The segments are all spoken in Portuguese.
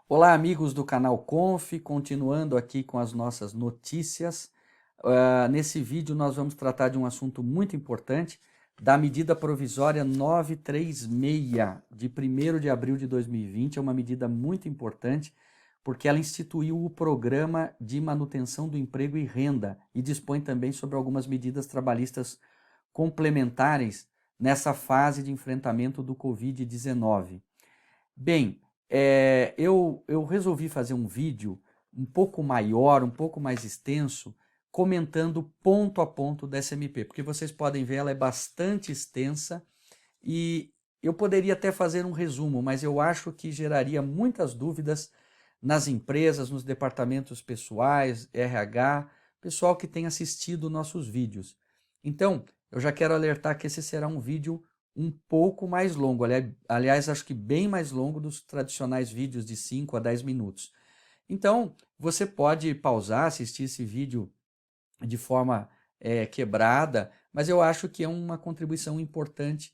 Olá, amigos do canal Conf, continuando aqui com as nossas notícias. Nesse vídeo nós vamos tratar de um assunto muito importante, da medida provisória 936, de 1º de abril de 2020. É uma medida muito importante, porque ela instituiu o Programa de Manutenção do Emprego e Renda e dispõe também sobre algumas medidas trabalhistas complementares nessa fase de enfrentamento do Covid-19. Bem, eu resolvi fazer um vídeo um pouco maior, um pouco mais extenso, comentando ponto a ponto dessa MP, porque vocês podem ver, ela é bastante extensa e eu poderia até fazer um resumo, mas eu acho que geraria muitas dúvidas nas empresas, nos departamentos pessoais, RH, pessoal que tem assistido nossos vídeos. Então, eu já quero alertar que esse será um vídeo um pouco mais longo, aliás, acho que bem mais longo dos tradicionais vídeos de 5 a 10 minutos. Então, você pode pausar, assistir esse vídeo de forma quebrada, mas eu acho que é uma contribuição importante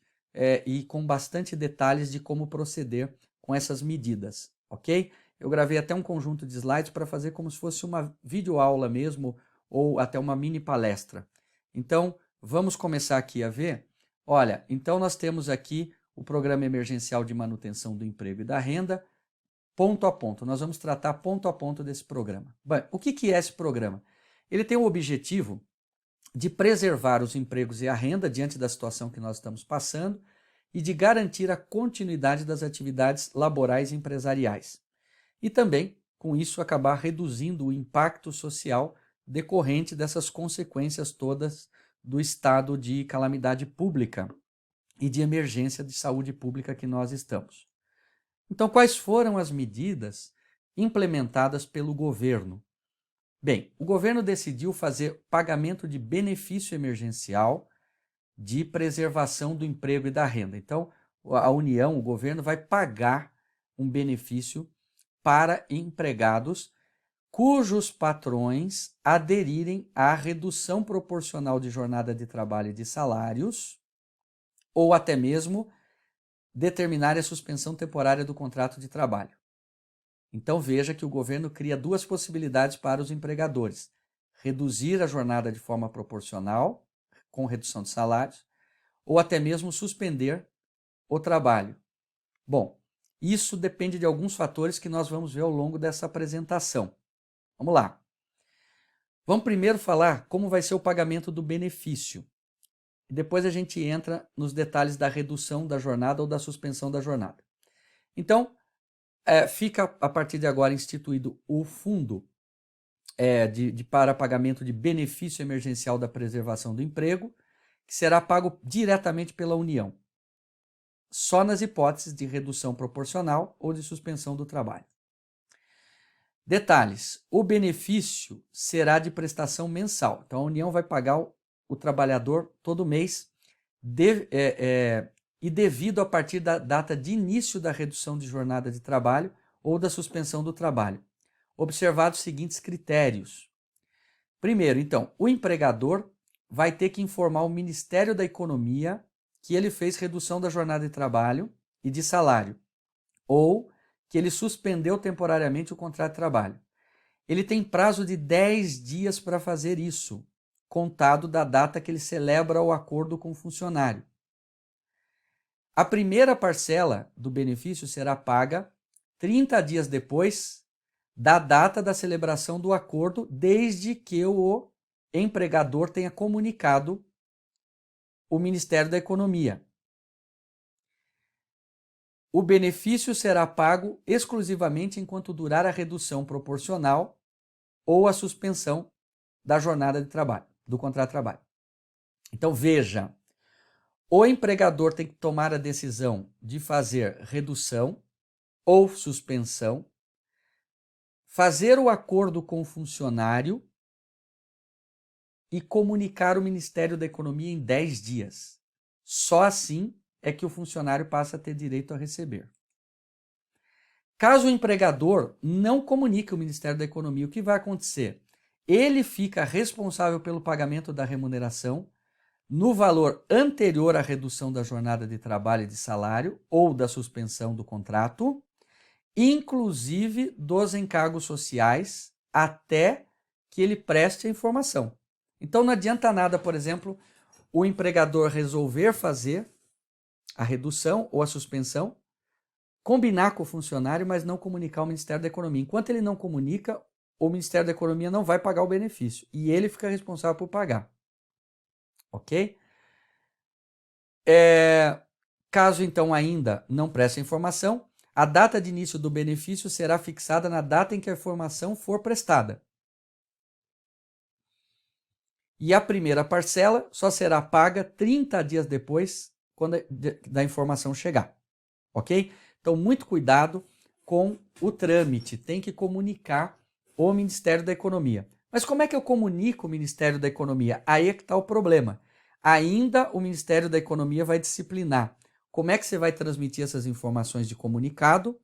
e com bastante detalhes de como proceder com essas medidas, ok? Eu gravei até um conjunto de slides para fazer como se fosse uma videoaula mesmo, ou até uma mini palestra. Então, vamos começar aqui a ver. Olha, então nós temos aqui o Programa Emergencial de Manutenção do Emprego e da Renda, ponto a ponto. Nós vamos tratar ponto a ponto desse programa. Bem, o que é esse programa? Ele tem o objetivo de preservar os empregos e a renda diante da situação que nós estamos passando e de garantir a continuidade das atividades laborais e empresariais. E também, com isso, acabar reduzindo o impacto social decorrente dessas consequências todas do estado de calamidade pública e de emergência de saúde pública que nós estamos. Então, quais foram as medidas implementadas pelo governo? Bem, o governo decidiu fazer pagamento de benefício emergencial de preservação do emprego e da renda. Então, a União, o governo, vai pagar um benefício para empregados cujos patrões aderirem à redução proporcional de jornada de trabalho e de salários, ou até mesmo determinar a suspensão temporária do contrato de trabalho. Então veja que o governo cria duas possibilidades para os empregadores: reduzir a jornada de forma proporcional, com redução de salários, ou até mesmo suspender o trabalho. Bom, isso depende de alguns fatores que nós vamos ver ao longo dessa apresentação. Vamos lá. Vamos primeiro falar como vai ser o pagamento do benefício. Depois a gente entra nos detalhes da redução da jornada ou da suspensão da jornada. Então, fica a partir de agora instituído o fundo para pagamento de benefício emergencial da preservação do emprego, que será pago diretamente pela União, só nas hipóteses de redução proporcional ou de suspensão do trabalho. Detalhes: o benefício será de prestação mensal, então a União vai pagar o trabalhador todo mês e devido a partir da data de início da redução de jornada de trabalho ou da suspensão do trabalho, observados os seguintes critérios. Primeiro, então, o empregador vai ter que informar o Ministério da Economia que ele fez redução da jornada de trabalho e de salário, ou que ele suspendeu temporariamente o contrato de trabalho. Ele tem prazo de 10 dias para fazer isso, contado da data que ele celebra o acordo com o funcionário. A primeira parcela do benefício será paga 30 dias depois da data da celebração do acordo, desde que o empregador tenha comunicado o Ministério da Economia. O benefício será pago exclusivamente enquanto durar a redução proporcional ou a suspensão da jornada de trabalho, do contrato de trabalho. Então veja, o empregador tem que tomar a decisão de fazer redução ou suspensão, fazer o acordo com o funcionário e comunicar o Ministério da Economia em 10 dias. Só assim é que o funcionário passa a ter direito a receber. Caso o empregador não comunique o Ministério da Economia, o que vai acontecer? Ele fica responsável pelo pagamento da remuneração no valor anterior à redução da jornada de trabalho e de salário ou da suspensão do contrato inclusive dos encargos sociais, até que ele preste a informação. Então não adianta nada, por exemplo, o empregador resolver fazer a redução ou a suspensão, combinar com o funcionário, mas não comunicar ao Ministério da Economia. Enquanto ele não comunica, o Ministério da Economia não vai pagar o benefício e ele fica responsável por pagar. Ok? Caso então ainda não preste a informação, a data de início do benefício será fixada na data em que a informação for prestada. E a primeira parcela só será paga 30 dias depois da informação chegar. Ok? Então, muito cuidado com o trâmite. Tem que comunicar o Ministério da Economia. Mas como é que eu comunico o Ministério da Economia? Aí é que está o problema. Ainda o Ministério da Economia vai disciplinar como é que você vai transmitir essas informações de comunicado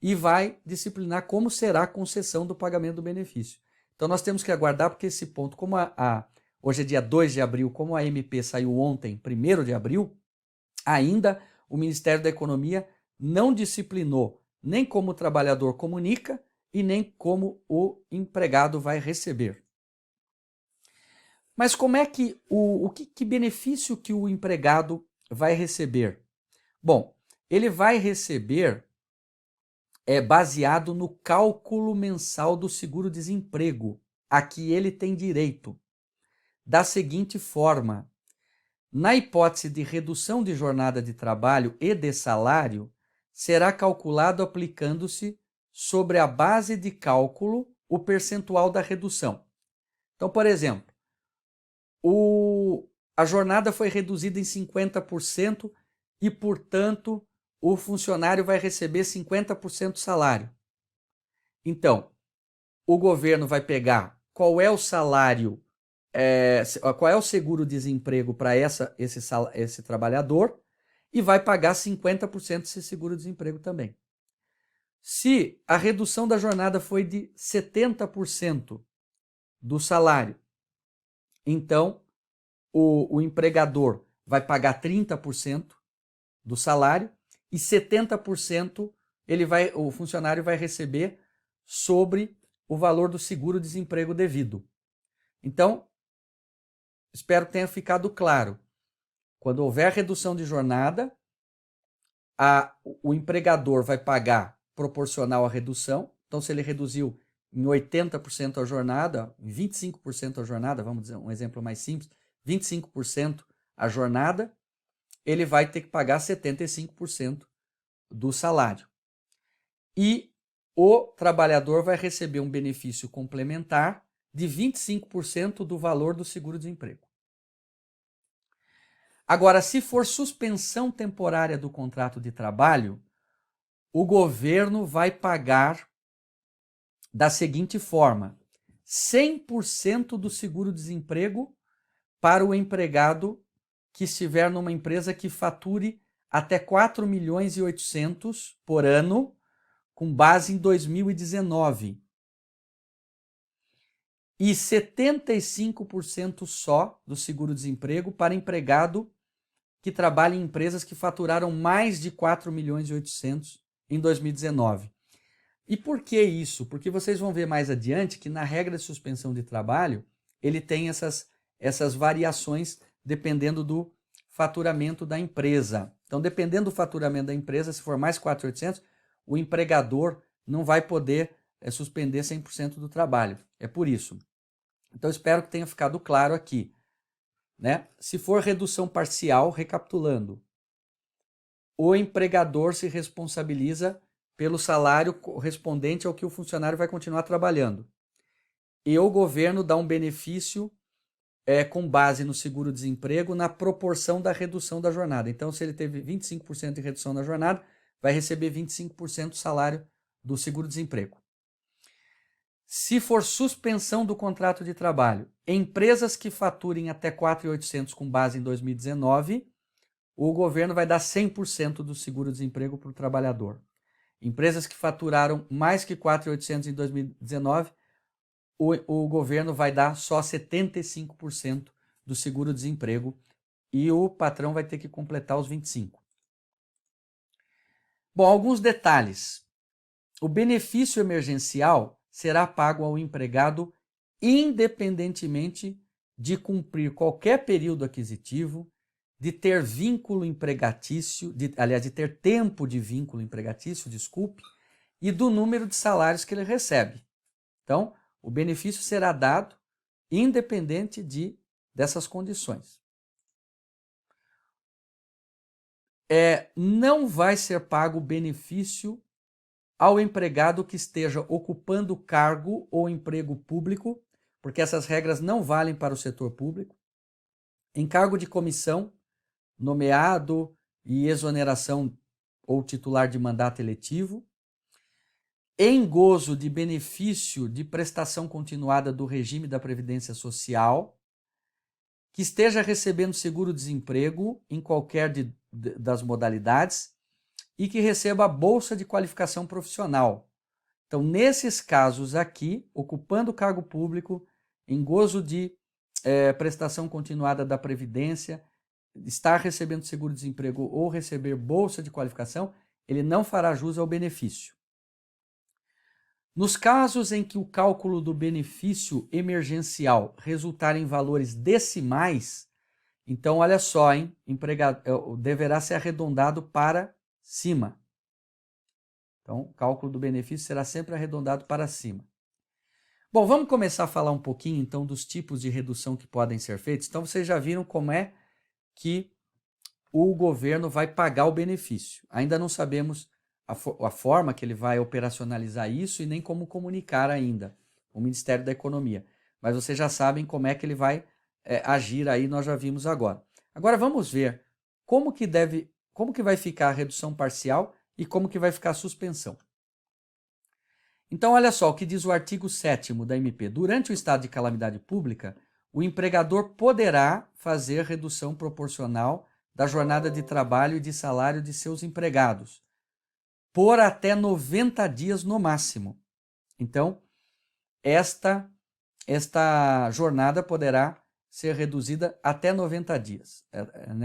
e vai disciplinar como será a concessão do pagamento do benefício. Então nós temos que aguardar, porque esse ponto, como hoje é dia 2 de abril, como a MP saiu ontem, 1º de abril, ainda o Ministério da Economia não disciplinou nem como o trabalhador comunica e nem como o empregado vai receber. Mas como é que que benefício que o empregado vai receber? Bom, ele vai receber baseado no cálculo mensal do seguro-desemprego, a que ele tem direito, da seguinte forma: na hipótese de redução de jornada de trabalho e de salário, será calculado aplicando-se sobre a base de cálculo o percentual da redução. Então, por exemplo, a jornada foi reduzida em 50% e, portanto, o funcionário vai receber 50% do salário. Então, o governo vai pegar qual é o salário, qual é o seguro-desemprego para esse trabalhador e vai pagar 50% desse seguro-desemprego também. Se a redução da jornada foi de 70% do salário, então o empregador vai pagar 30% do salário e 70% o funcionário vai receber sobre o valor do seguro-desemprego devido. Então, espero que tenha ficado claro. Quando houver redução de jornada, o empregador vai pagar proporcional à redução. Então, se ele reduziu em 80% a jornada, em 25% a jornada, vamos dizer um exemplo mais simples, 25% a jornada, ele vai ter que pagar 75% do salário. E o trabalhador vai receber um benefício complementar de 25% do valor do seguro-desemprego. Agora, se for suspensão temporária do contrato de trabalho, o governo vai pagar da seguinte forma: 100% do seguro-desemprego para o empregado que estiver numa empresa que fature até 4 milhões e 800 por ano, com base em 2019. E 75% só do seguro-desemprego para empregado que trabalha em empresas que faturaram mais de 4 milhões e 800 em 2019. E por que isso? Porque vocês vão ver mais adiante que na regra de suspensão de trabalho, ele tem essas variações dependendo do faturamento da empresa. Então, dependendo do faturamento da empresa, se for mais 4.800, o empregador não vai poder suspender 100% do trabalho. É por isso. Então, espero que tenha ficado claro aqui, né? Se for redução parcial, recapitulando, o empregador se responsabiliza pelo salário correspondente ao que o funcionário vai continuar trabalhando. E o governo dá um benefício com base no seguro-desemprego na proporção da redução da jornada. Então, se ele teve 25% de redução na jornada, vai receber 25% do salário do seguro-desemprego. Se for suspensão do contrato de trabalho, empresas que faturem até 4.800 com base em 2019, o governo vai dar 100% do seguro-desemprego para o trabalhador. Empresas que faturaram mais que 4.800 em 2019, o governo vai dar só 75% do seguro-desemprego e o patrão vai ter que completar os 25%. Bom, alguns detalhes. o benefício emergencial será pago ao empregado independentemente de cumprir qualquer período aquisitivo, de ter vínculo empregatício, de ter tempo de vínculo empregatício, desculpe, e do número de salários que ele recebe. Então, o benefício será dado independente dessas condições. Não vai ser pago o benefício ao empregado que esteja ocupando cargo ou emprego público, porque essas regras não valem para o setor público, em cargo de comissão, nomeado e exoneração ou titular de mandato eletivo, em gozo de benefício de prestação continuada do regime da Previdência Social, que esteja recebendo seguro-desemprego em qualquer das modalidades e que receba a bolsa de qualificação profissional. Então, nesses casos aqui, ocupando cargo público, em gozo de prestação continuada da Previdência, estar recebendo seguro-desemprego ou receber bolsa de qualificação, ele não fará jus ao benefício. Nos casos em que o cálculo do benefício emergencial resultar em valores decimais, então olha só, hein? Deverá ser arredondado para cima. Então, o cálculo do benefício será sempre arredondado para cima. Bom, vamos começar a falar um pouquinho então dos tipos de redução que podem ser feitos. Então, vocês já viram como é que o governo vai pagar o benefício. Ainda não sabemos a forma que ele vai operacionalizar isso e nem como comunicar ainda o Ministério da Economia. Mas vocês já sabem como é que ele vai agir aí, nós já vimos agora. Agora vamos ver como que vai ficar a redução parcial e como que vai ficar a suspensão. Então, olha só o que diz o artigo 7º da MP. Durante o estado de calamidade pública, o empregador poderá fazer redução proporcional da jornada de trabalho e de salário de seus empregados, por até 90 dias no máximo. Então, esta jornada poderá ser reduzida até 90 dias,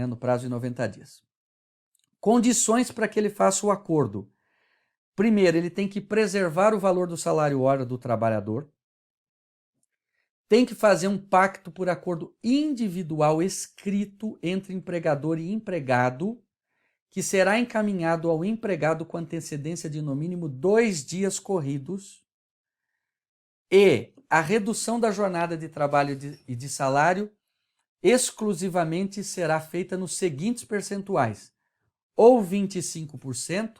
no prazo de 90 dias. Condições para que ele faça o acordo. Primeiro, ele tem que preservar o valor do salário hora do trabalhador, tem que fazer um pacto por acordo individual escrito entre empregador e empregado, que será encaminhado ao empregado com antecedência de no mínimo 2 dias corridos, e a redução da jornada de trabalho e de salário exclusivamente será feita nos seguintes percentuais: ou 25%,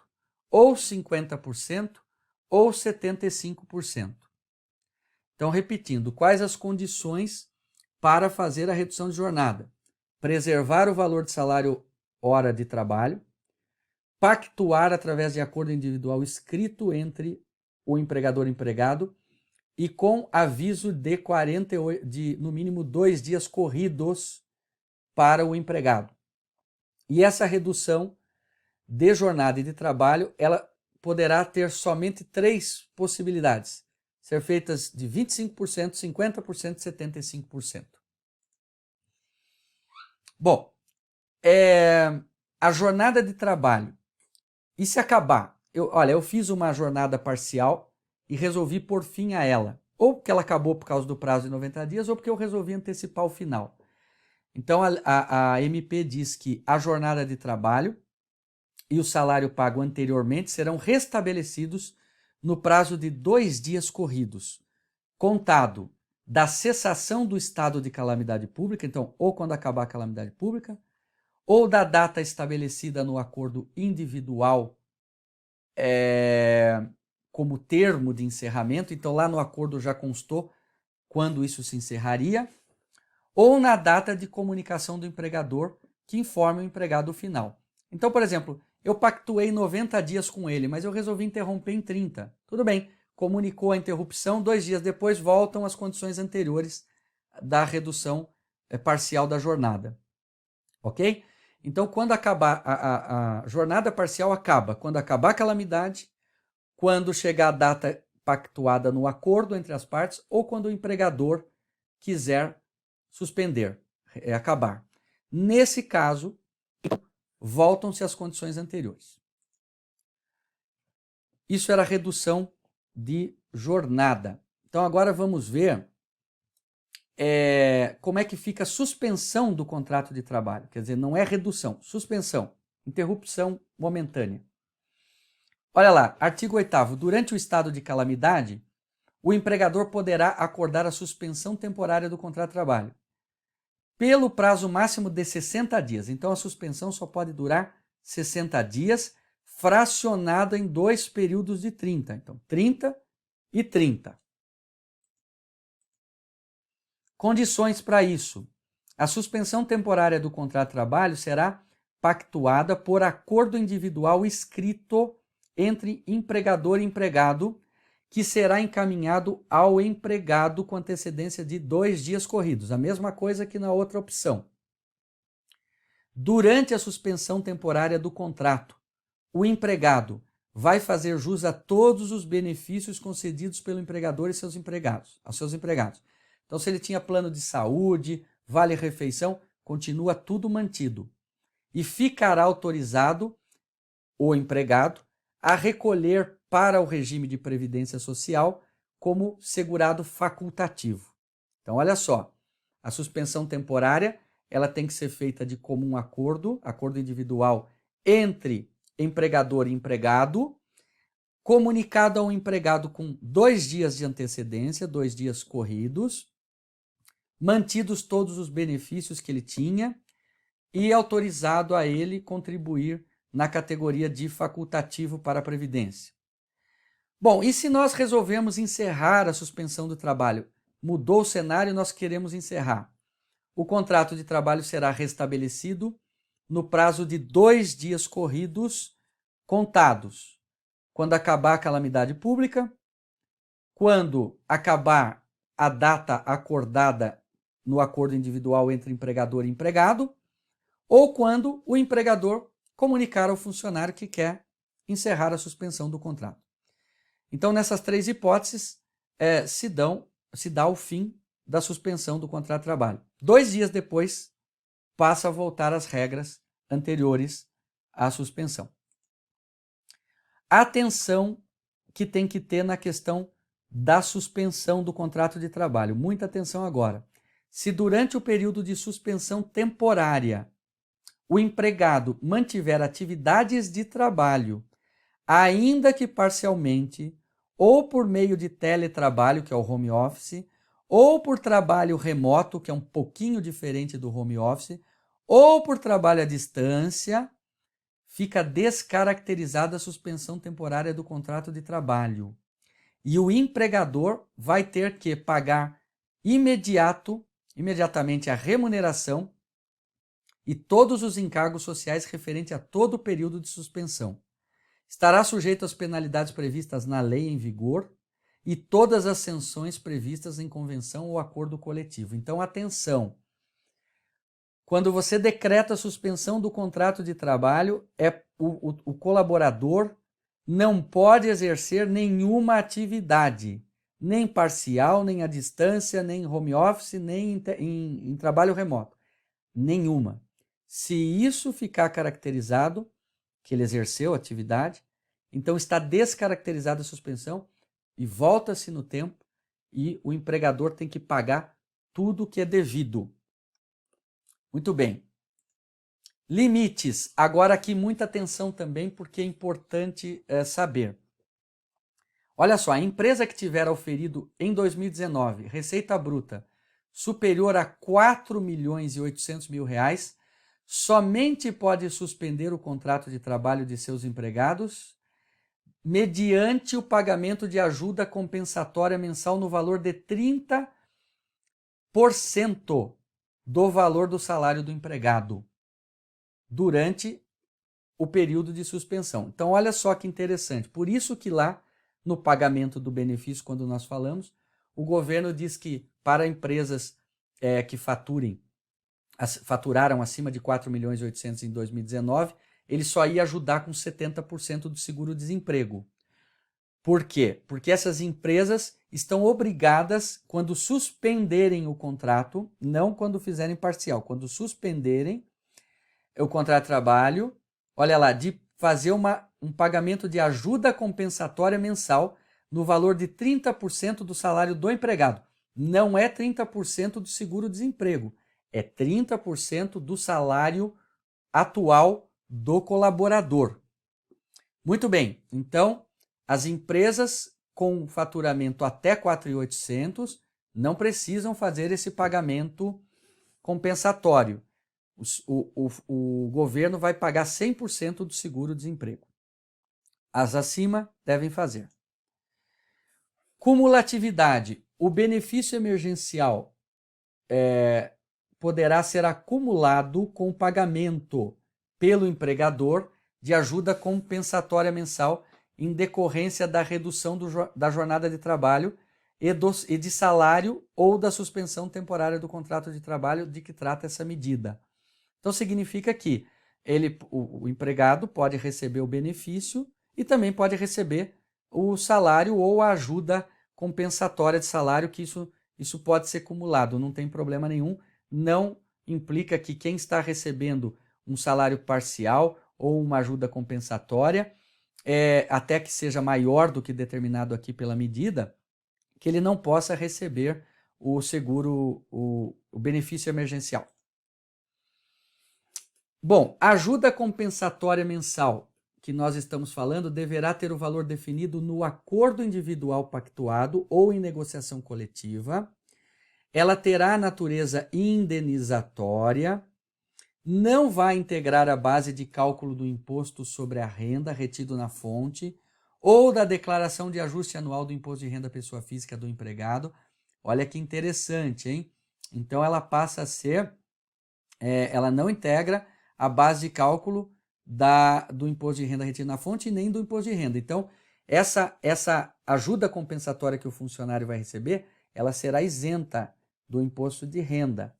ou 50%, ou 75%. Então, repetindo, quais as condições para fazer a redução de jornada? Preservar o valor de salário hora de trabalho, pactuar através de acordo individual escrito entre o empregador e empregado e com aviso de no mínimo 2 dias corridos para o empregado. E essa redução de jornada e de trabalho, ela poderá ter somente 3 possibilidades: ser feitas de 25%, 50% e 75%. Bom, a jornada de trabalho. E se acabar? Eu fiz uma jornada parcial e resolvi pôr fim a ela. Ou porque ela acabou por causa do prazo de 90 dias, ou porque eu resolvi antecipar o final. Então, a MP diz que a jornada de trabalho e o salário pago anteriormente serão restabelecidos no prazo de 2 dias corridos, contado da cessação do estado de calamidade pública, então, ou quando acabar a calamidade pública, ou da data estabelecida no acordo individual como termo de encerramento, então lá no acordo já constou quando isso se encerraria, ou na data de comunicação do empregador que informe o empregado final. Então, por exemplo, eu pactuei 90 dias com ele, mas eu resolvi interromper em 30. Tudo bem, comunicou a interrupção, 2 dias depois voltam as condições anteriores da redução parcial da jornada. Ok? Então, quando acabar a jornada parcial, acaba quando acabar a calamidade, quando chegar a data pactuada no acordo entre as partes ou quando o empregador quiser suspender, acabar. Nesse caso, voltam-se às condições anteriores. Isso era redução de jornada. Então agora vamos ver como é que fica a suspensão do contrato de trabalho. Quer dizer, não é redução, suspensão, interrupção momentânea. Olha lá, artigo 8º. Durante o estado de calamidade, o empregador poderá acordar a suspensão temporária do contrato de trabalho pelo prazo máximo de 60 dias. Então a suspensão só pode durar 60 dias, fracionada em 2 períodos de 30. Então, 30 e 30. Condições para isso. A suspensão temporária do contrato de trabalho será pactuada por acordo individual escrito entre empregador e empregado, que será encaminhado ao empregado com antecedência de 2 dias corridos. A mesma coisa que na outra opção. Durante a suspensão temporária do contrato, o empregado vai fazer jus a todos os benefícios concedidos pelo empregador e seus empregados, aos seus empregados. Então, se ele tinha plano de saúde, vale-refeição, continua tudo mantido. E ficará autorizado o empregado a recolher para o regime de previdência social como segurado facultativo. Então, olha só, a suspensão temporária ela tem que ser feita de comum acordo, acordo individual entre empregador e empregado, comunicado ao empregado com 2 dias de antecedência, 2 dias corridos, mantidos todos os benefícios que ele tinha e autorizado a ele contribuir na categoria de facultativo para a Previdência. Bom, e se nós resolvemos encerrar a suspensão do trabalho? Mudou o cenário e nós queremos encerrar. O contrato de trabalho será restabelecido no prazo de 2 dias corridos contados. Quando acabar a calamidade pública, quando acabar a data acordada no acordo individual entre empregador e empregado, ou quando o empregador comunicar ao funcionário que quer encerrar a suspensão do contrato. Então, nessas 3 hipóteses, se dá o fim da suspensão do contrato de trabalho. 2 dias depois, passa a voltar às regras anteriores à suspensão. Atenção que tem que ter na questão da suspensão do contrato de trabalho. Muita atenção agora. Se durante o período de suspensão temporária o empregado mantiver atividades de trabalho, ainda que parcialmente, ou por meio de teletrabalho, que é o home office, ou por trabalho remoto, que é um pouquinho diferente do home office, ou por trabalho à distância, fica descaracterizada a suspensão temporária do contrato de trabalho. E o empregador vai ter que pagar imediatamente a remuneração e todos os encargos sociais referentes a todo o período de suspensão. Estará sujeito às penalidades previstas na lei em vigor e todas as sanções previstas em convenção ou acordo coletivo. Então, atenção! Quando você decreta a suspensão do contrato de trabalho, o colaborador não pode exercer nenhuma atividade, nem parcial, nem à distância, nem home office, nem em trabalho remoto. Nenhuma. Se isso ficar caracterizado, que ele exerceu a atividade, então está descaracterizada a suspensão e volta-se no tempo e o empregador tem que pagar tudo o que é devido. Muito bem. Limites. Agora aqui muita atenção também, porque é importante saber. Olha só, a empresa que tiver auferido em 2019 receita bruta superior a 4.800.000 somente pode suspender o contrato de trabalho de seus empregados mediante o pagamento de ajuda compensatória mensal no valor de 30% do valor do salário do empregado durante o período de suspensão. Então, olha só que interessante. Por isso que lá no pagamento do benefício, quando nós falamos, o governo diz que para empresas que faturaram acima de 4.800.000 em 2019, ele só ia ajudar com 70% do seguro-desemprego. Por quê? Porque essas empresas estão obrigadas, quando suspenderem o contrato, não quando fizerem parcial, quando suspenderem o contrato de trabalho, olha lá, de fazer uma um pagamento de ajuda compensatória mensal no valor de 30% do salário do empregado. Não é 30% do seguro-desemprego, é 30% do salário atual do colaborador. Muito bem, então as empresas com faturamento até 4.800 não precisam fazer esse pagamento compensatório. O governo vai pagar 100% do seguro-desemprego. As acima devem fazer. Cumulatividade. O benefício emergencial poderá ser acumulado com o pagamento pelo empregador de ajuda compensatória mensal em decorrência da redução da jornada de trabalho e de salário ou da suspensão temporária do contrato de trabalho de que trata essa medida. Então significa que o empregado pode receber o benefício e também pode receber o salário ou a ajuda compensatória de salário, que isso pode ser cumulado, não tem problema nenhum. Não implica que quem está recebendo um salário parcial ou uma ajuda compensatória, até que seja maior do que determinado aqui pela medida, que ele não possa receber o seguro, o benefício emergencial. Bom, a ajuda compensatória mensal que nós estamos falando deverá ter o valor definido no acordo individual pactuado ou em negociação coletiva. Ela terá natureza indenizatória, não vai integrar a base de cálculo do imposto sobre a renda retido na fonte ou da declaração de ajuste anual do imposto de renda à pessoa física do empregado. Olha que interessante, hein? Então ela passa a ser, ela não integra a base de cálculo do imposto de renda retido na fonte nem do imposto de renda. Então essa ajuda compensatória que o funcionário vai receber, ela será isenta do imposto de renda.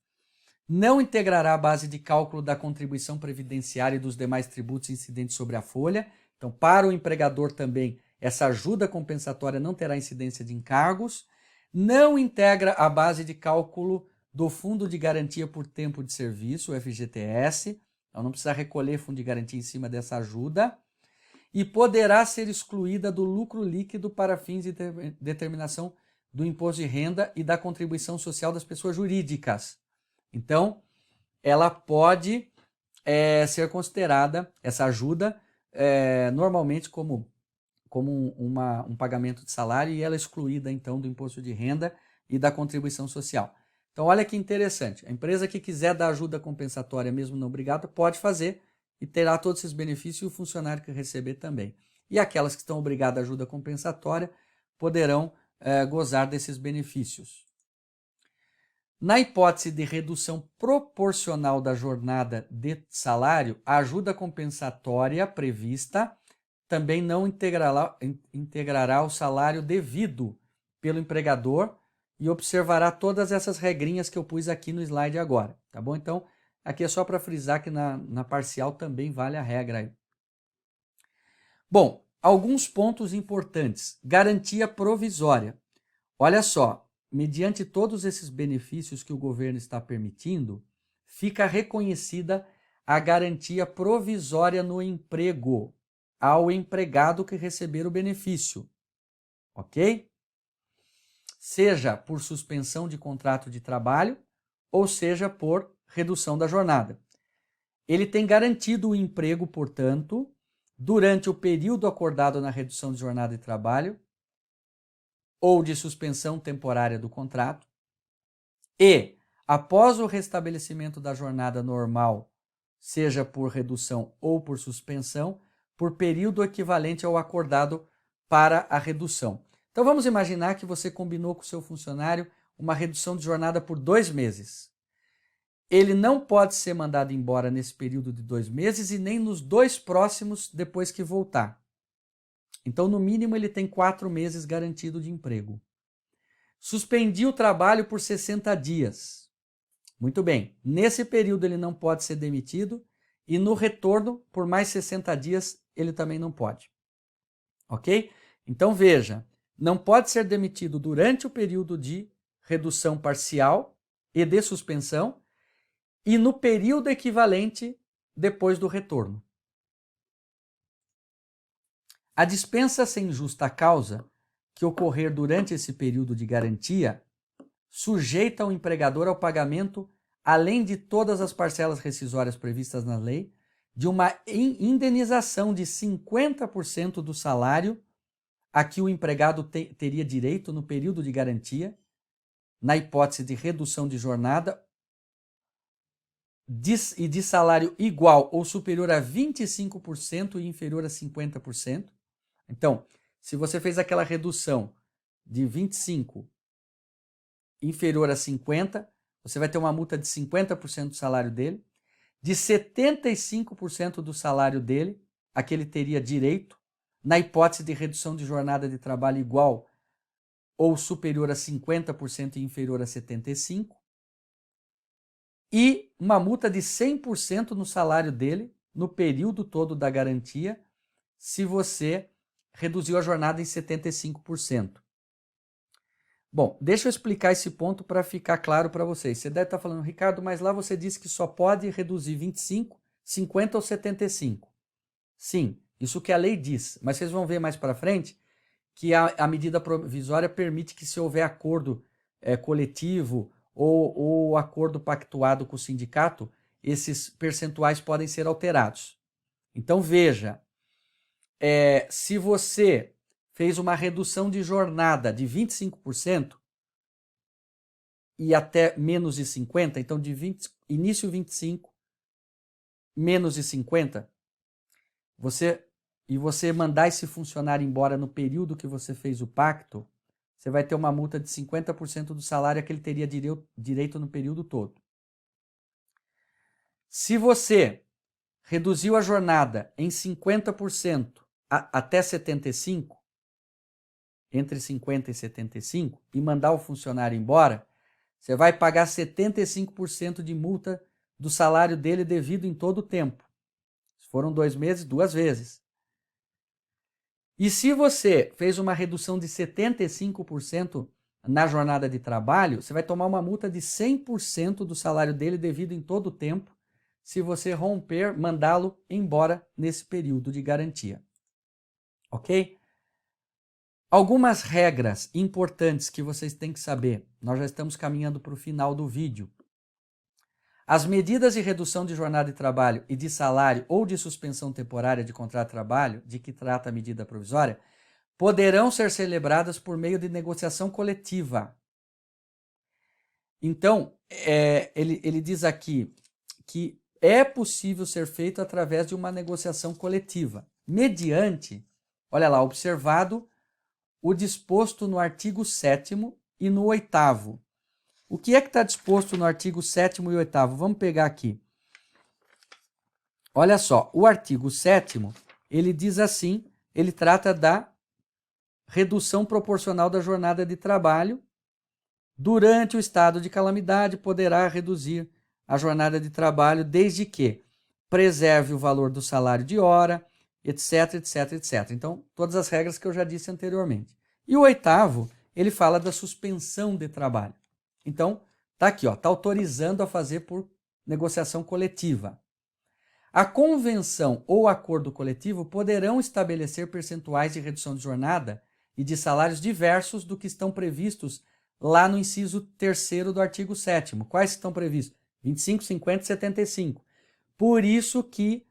Não integrará a base de cálculo da contribuição previdenciária e dos demais tributos incidentes sobre a folha. Então, para o empregador também, essa ajuda compensatória não terá incidência de encargos. Não integra a base de cálculo do Fundo de Garantia por Tempo de Serviço, o FGTS. Então, não precisa recolher fundo de garantia em cima dessa ajuda. E poderá ser excluída do lucro líquido para fins de determinação do imposto de renda e da contribuição social das pessoas jurídicas. Então, ela pode ser considerada, essa ajuda, normalmente como um pagamento de salário, e ela é excluída, então, do imposto de renda e da contribuição social. Então, olha que interessante. A empresa que quiser dar ajuda compensatória, mesmo não obrigada, pode fazer e terá todos esses benefícios, e o funcionário que receber também. E aquelas que estão obrigadas à ajuda compensatória poderão gozar desses benefícios. Na hipótese de redução proporcional da jornada de salário, a ajuda compensatória prevista também não integrará o salário devido pelo empregador e observará todas essas regrinhas que eu pus aqui no slide agora, tá bom? Então, aqui é só para frisar que na parcial também vale a regra aí. Bom, alguns pontos importantes. Garantia provisória. Olha só, mediante todos esses benefícios que o governo está permitindo, fica reconhecida a garantia provisória no emprego ao empregado que receber o benefício, ok? Seja por suspensão de contrato de trabalho ou seja por redução da jornada. Ele tem garantido o emprego, portanto, durante o período acordado na redução de jornada de trabalho ou de suspensão temporária do contrato, e, após o restabelecimento da jornada normal, seja por redução ou por suspensão, por período equivalente ao acordado para a redução. Então vamos imaginar que você combinou com o seu funcionário uma redução de jornada por 2 meses. Ele não pode ser mandado embora nesse período de 2 meses e nem nos 2 próximos depois que voltar. Então, no mínimo, ele tem 4 meses garantido de emprego. Suspendi o trabalho por 60 dias. Muito bem. Nesse período, ele não pode ser demitido e no retorno, por mais 60 dias, ele também não pode. Ok? Então, veja, não pode ser demitido durante o período de redução parcial e de suspensão e no período equivalente depois do retorno. A dispensa sem justa causa que ocorrer durante esse período de garantia sujeita o empregador ao pagamento, além de todas as parcelas rescisórias previstas na lei, de uma indenização de 50% do salário a que o empregado teria direito no período de garantia, na hipótese de redução de jornada e de salário igual ou superior a 25% e inferior a 50%. Então, se você fez aquela redução de 25 inferior a 50, você vai ter uma multa de 50% do salário dele, de 75% do salário dele, a que ele teria direito, na hipótese de redução de jornada de trabalho igual ou superior a 50% e inferior a 75%, e uma multa de 100% no salário dele, no período todo da garantia, se você reduziu a jornada em 75%. Bom, deixa eu explicar esse ponto para ficar claro para vocês. Você deve estar falando, Ricardo, mas lá você disse que só pode reduzir 25, 50 ou 75. Sim, isso que a lei diz, mas vocês vão ver mais para frente que a medida provisória permite que, se houver acordo coletivo ou acordo pactuado com o sindicato, esses percentuais podem ser alterados. Então veja, se você fez uma redução de jornada de 25% e até menos de 50%, então de início 25, menos de 50%, você mandar esse funcionário embora no período que você fez o pacto, você vai ter uma multa de 50% do salário que ele teria direito no período todo. Se você reduziu a jornada em 50% até 75%, entre 50 e 75, e mandar o funcionário embora, você vai pagar 75% de multa do salário dele devido em todo o tempo. Se foram 2 meses, 2 vezes. E se você fez uma redução de 75% na jornada de trabalho, você vai tomar uma multa de 100% do salário dele devido em todo o tempo, se você romper, mandá-lo embora nesse período de garantia. Ok? Algumas regras importantes que vocês têm que saber. Nós já estamos caminhando para o final do vídeo. As medidas de redução de jornada de trabalho e de salário ou de suspensão temporária de contrato de trabalho, de que trata a medida provisória, poderão ser celebradas por meio de negociação coletiva. Então, ele diz aqui que é possível ser feito através de uma negociação coletiva, mediante, olha lá, observado o disposto no artigo 7º e no 8º. O que é que está disposto no artigo 7º e 8º? Vamos pegar aqui. Olha só, o artigo 7º, ele diz assim, ele trata da redução proporcional da jornada de trabalho. Durante o estado de calamidade, poderá reduzir a jornada de trabalho desde que preserve o valor do salário de hora, etc, etc, etc. Então, todas as regras que eu já disse anteriormente. E o 8º, ele fala da suspensão de trabalho. Então, tá aqui, ó, tá autorizando a fazer por negociação coletiva. A convenção ou acordo coletivo poderão estabelecer percentuais de redução de jornada e de salários diversos do que estão previstos lá no inciso 3º do artigo 7º. Quais estão previstos? 25, 50 e 75. Por isso que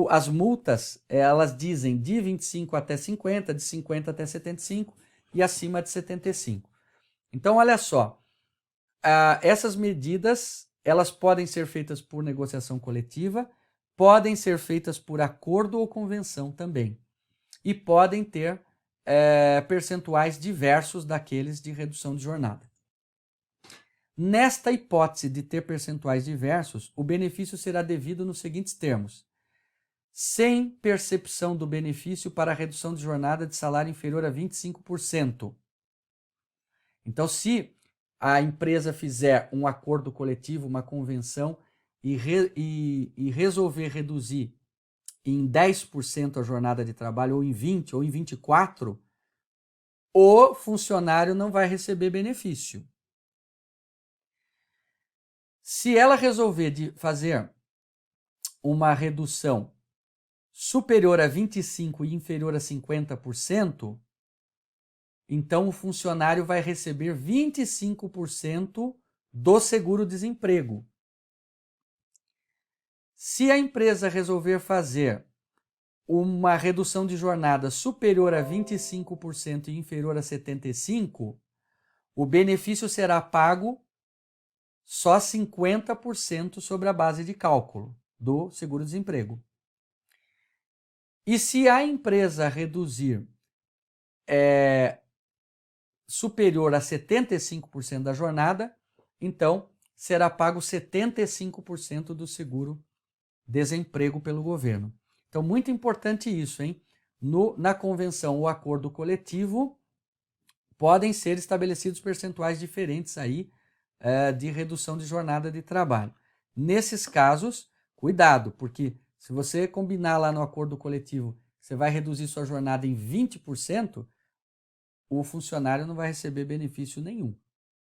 as multas, elas dizem de 25 até 50, de 50 até 75 e acima de 75. Então, olha só, essas medidas, elas podem ser feitas por negociação coletiva, podem ser feitas por acordo ou convenção também, e podem ter percentuais diversos daqueles de redução de jornada. Nesta hipótese de ter percentuais diversos, o benefício será devido nos seguintes termos: sem percepção do benefício para a redução de jornada de salário inferior a 25%. Então, se a empresa fizer um acordo coletivo, uma convenção, e resolver reduzir em 10% a jornada de trabalho, ou em 20%, ou em 24%, o funcionário não vai receber benefício. Se ela resolver de fazer uma redução superior a 25% e inferior a 50%, então o funcionário vai receber 25% do seguro-desemprego. Se a empresa resolver fazer uma redução de jornada superior a 25% e inferior a 75%, o benefício será pago só 50% sobre a base de cálculo do seguro-desemprego. E se a empresa reduzir superior a 75% da jornada, então será pago 75% do seguro-desemprego pelo governo. Então, muito importante isso, hein? Na convenção ou acordo coletivo, podem ser estabelecidos percentuais diferentes aí de redução de jornada de trabalho. Nesses casos, cuidado, porque se você combinar lá no acordo coletivo, você vai reduzir sua jornada em 20%, o funcionário não vai receber benefício nenhum,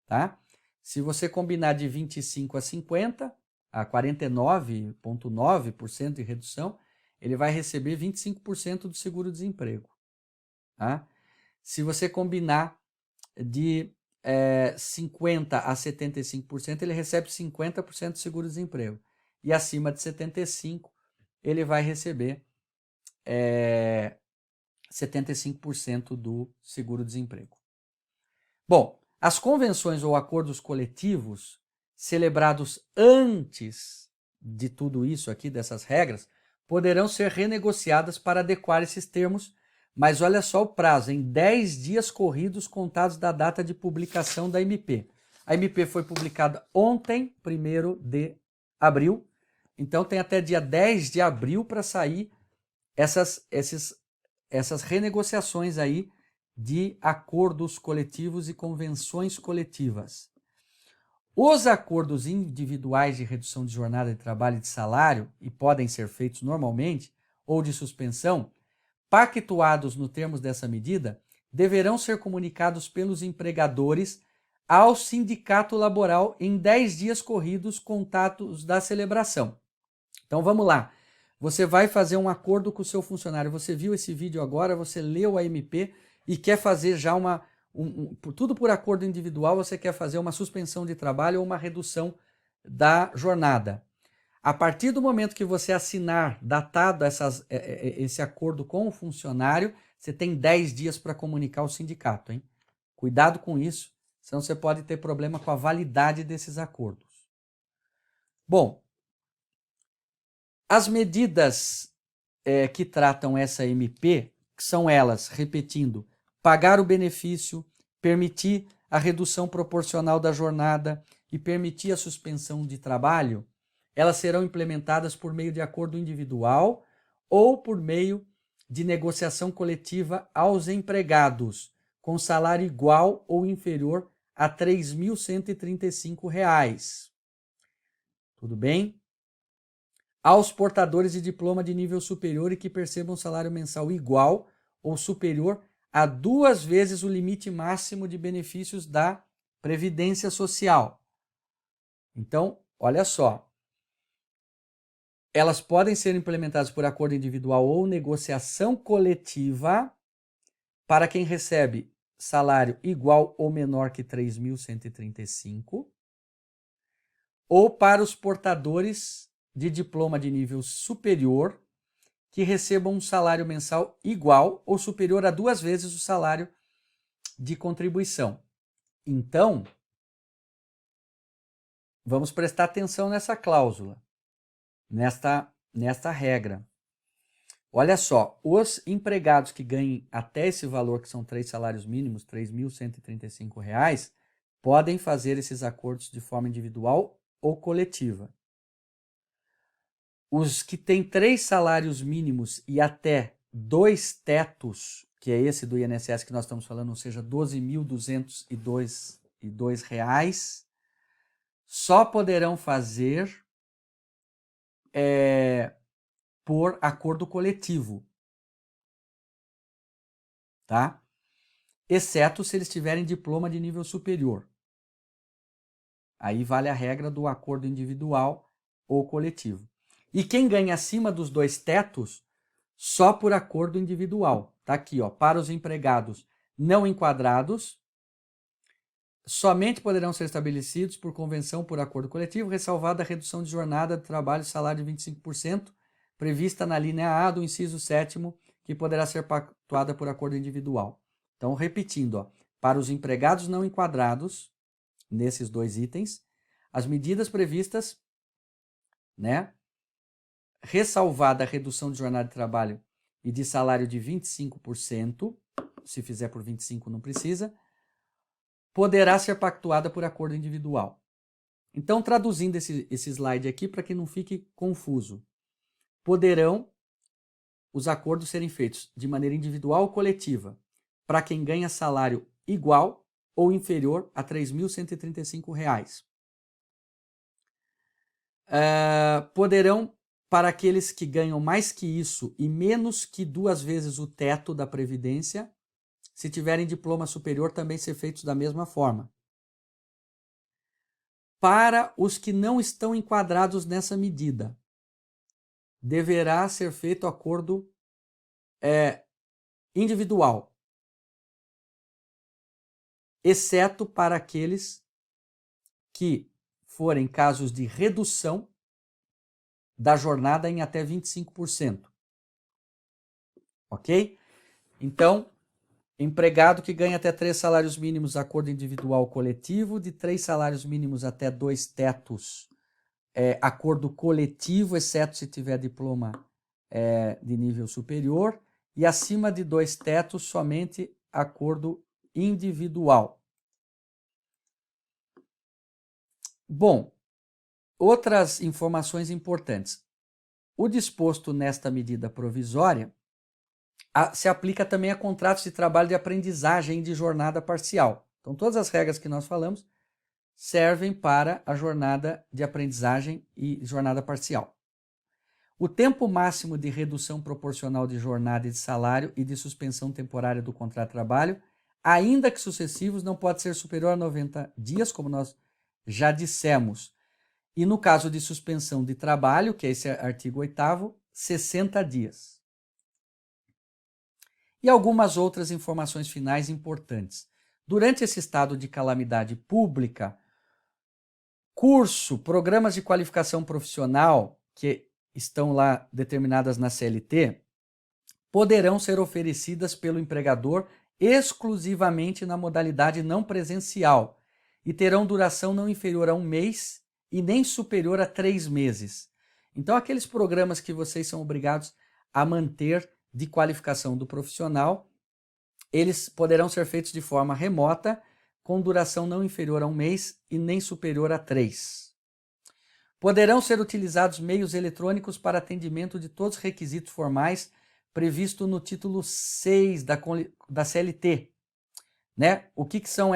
tá? Se você combinar de 25 a 50, a 49,9% de redução, ele vai receber 25% do seguro-desemprego, tá? Se você combinar de 50 a 75%, ele recebe 50% do seguro-desemprego. E acima de 75%, ele vai receber 75% do seguro-desemprego. Bom, as convenções ou acordos coletivos celebrados antes de tudo isso aqui, dessas regras, poderão ser renegociadas para adequar esses termos, mas olha só o prazo, em 10 dias corridos contados da data de publicação da MP. A MP foi publicada ontem, 1º de abril, então tem até dia 10 de abril para sair essas renegociações aí de acordos coletivos e convenções coletivas. Os acordos individuais de redução de jornada de trabalho e de salário, e podem ser feitos normalmente, ou de suspensão, pactuados no termos dessa medida, deverão ser comunicados pelos empregadores ao sindicato laboral em 10 dias corridos contados da celebração. Então vamos lá. Você vai fazer um acordo com o seu funcionário. Você viu esse vídeo agora, você leu a MP e quer fazer já tudo por acordo individual, você quer fazer uma suspensão de trabalho ou uma redução da jornada. A partir do momento que você assinar, datado esse acordo com o funcionário, você tem 10 dias para comunicar ao sindicato, hein? Cuidado com isso, senão você pode ter problema com a validade desses acordos. Bom, as medidas que tratam essa MP, que são elas, repetindo, pagar o benefício, permitir a redução proporcional da jornada e permitir a suspensão de trabalho, elas serão implementadas por meio de acordo individual ou por meio de negociação coletiva aos empregados, com salário igual ou inferior a R$ 3.135. Tudo bem? Aos portadores de diploma de nível superior e que percebam salário mensal igual ou superior a 2 vezes o limite máximo de benefícios da Previdência Social. Então, olha só. Elas podem ser implementadas por acordo individual ou negociação coletiva para quem recebe salário igual ou menor que 3.135 ou para os portadores de diploma de nível superior que recebam um salário mensal igual ou superior a 2 vezes o salário de contribuição. Então, vamos prestar atenção nessa cláusula, nesta regra. Olha só, os empregados que ganhem até esse valor, que são 3 salários mínimos, R$ 3.135, podem fazer esses acordos de forma individual ou coletiva. Os que têm 3 salários mínimos e até 2 tetos, que é esse do INSS que nós estamos falando, ou seja, R$ 12.202, só poderão fazer por acordo coletivo, tá? Exceto se eles tiverem diploma de nível superior. Aí vale a regra do acordo individual ou coletivo. E quem ganha acima dos 2 tetos só por acordo individual. Tá aqui, ó, para os empregados não enquadrados, somente poderão ser estabelecidos por convenção por acordo coletivo, ressalvada a redução de jornada de trabalho e salário de 25%, prevista na linha A do inciso 7º, que poderá ser pactuada por acordo individual. Então, repetindo, ó, para os empregados não enquadrados, nesses dois itens, as medidas previstas, né, ressalvada a redução de jornada de trabalho e de salário de 25%, se fizer por 25% não precisa, poderá ser pactuada por acordo individual. Então, traduzindo esse slide aqui para que não fique confuso, poderão os acordos serem feitos de maneira individual ou coletiva para quem ganha salário igual ou inferior a R$ 3.135. Poderão, para aqueles que ganham mais que isso e menos que 2 vezes o teto da Previdência, se tiverem diploma superior, também ser feitos da mesma forma. Para os que não estão enquadrados nessa medida, deverá ser feito acordo individual, exceto para aqueles que forem casos de redução da jornada em até 25%. Ok? Então, empregado que ganha até 3 salários mínimos, acordo individual coletivo, de 3 salários mínimos até 2 tetos, acordo coletivo, exceto se tiver diploma de nível superior, e acima de 2 tetos, somente acordo individual. Bom, outras informações importantes. O disposto nesta medida provisória se aplica também a contratos de trabalho de aprendizagem e de jornada parcial. Então, todas as regras que nós falamos servem para a jornada de aprendizagem e jornada parcial. O tempo máximo de redução proporcional de jornada e de salário e de suspensão temporária do contrato de trabalho, ainda que sucessivos, não pode ser superior a 90 dias, como nós já dissemos. E no caso de suspensão de trabalho, que é esse artigo 8º, 60 dias. E algumas outras informações finais importantes. Durante esse estado de calamidade pública, programas de qualificação profissional, que estão lá determinadas na CLT, poderão ser oferecidas pelo empregador exclusivamente na modalidade não presencial e terão duração não inferior a 1 mês e nem superior a 3 meses. Então, aqueles programas que vocês são obrigados a manter de qualificação do profissional, eles poderão ser feitos de forma remota, com duração não inferior a 1 mês e nem superior a 3. Poderão ser utilizados meios eletrônicos para atendimento de todos os requisitos formais previsto no título 6 da CLT. Né? O que são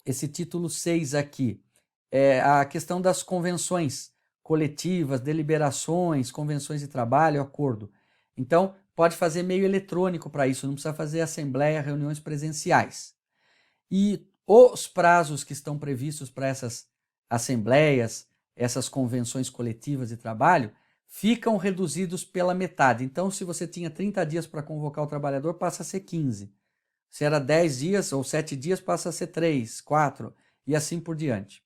esse título 6 aqui? É a questão das convenções coletivas, deliberações, convenções de trabalho, acordo. Então, pode fazer meio eletrônico para isso, não precisa fazer assembleia, reuniões presenciais. E os prazos que estão previstos para essas assembleias, essas convenções coletivas de trabalho, ficam reduzidos pela metade. Então, se você tinha 30 dias para convocar o trabalhador, passa a ser 15. Se era 10 dias ou 7 dias, passa a ser 3, 4 e assim por diante.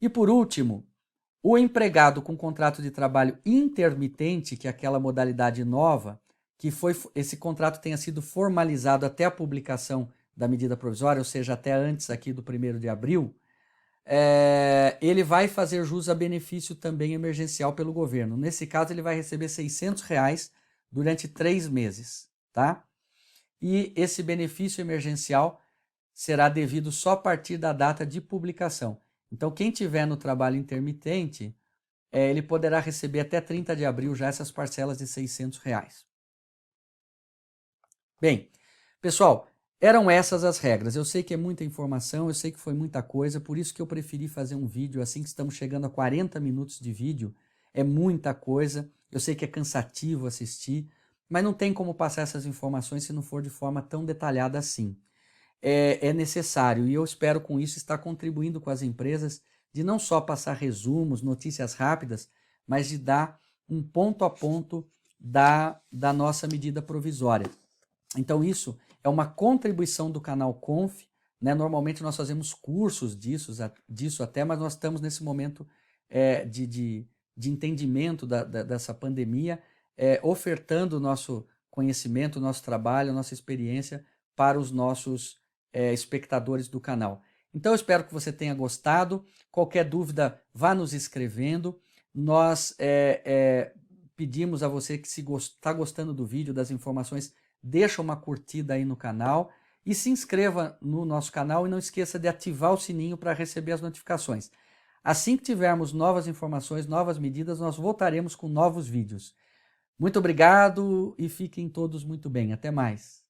E por último, o empregado com contrato de trabalho intermitente, que é aquela modalidade nova, que esse contrato tenha sido formalizado até a publicação da medida provisória, ou seja, até antes aqui do 1º de abril, ele vai fazer jus a benefício também emergencial pelo governo. Nesse caso, ele vai receber R$ 600 durante 3 meses, tá? E esse benefício emergencial será devido só a partir da data de publicação. Então, quem tiver no trabalho intermitente, ele poderá receber até 30 de abril já essas parcelas de R$ 600. Bem, pessoal, eram essas as regras. Eu sei que é muita informação, eu sei que foi muita coisa, por isso que eu preferi fazer um vídeo assim que estamos chegando a 40 minutos de vídeo. É muita coisa, eu sei que é cansativo assistir, mas não tem como passar essas informações se não for de forma tão detalhada assim. É necessário, e eu espero com isso estar contribuindo com as empresas de não só passar resumos, notícias rápidas, mas de dar um ponto a ponto da nossa medida provisória. Então isso é uma contribuição do canal Conf, né? Normalmente nós fazemos cursos disso até, mas nós estamos nesse momento de entendimento dessa pandemia, ofertando o nosso conhecimento, o nosso trabalho, a nossa experiência para os nossos espectadores do canal. Então eu espero que você tenha gostado. Qualquer dúvida, vá nos escrevendo. Nós pedimos a você que, se está gostando do vídeo, das informações, deixa uma curtida aí no canal e se inscreva no nosso canal e não esqueça de ativar o sininho para receber as notificações. Assim que tivermos novas informações, novas medidas, nós voltaremos com novos vídeos. Muito obrigado e fiquem todos muito bem. Até mais.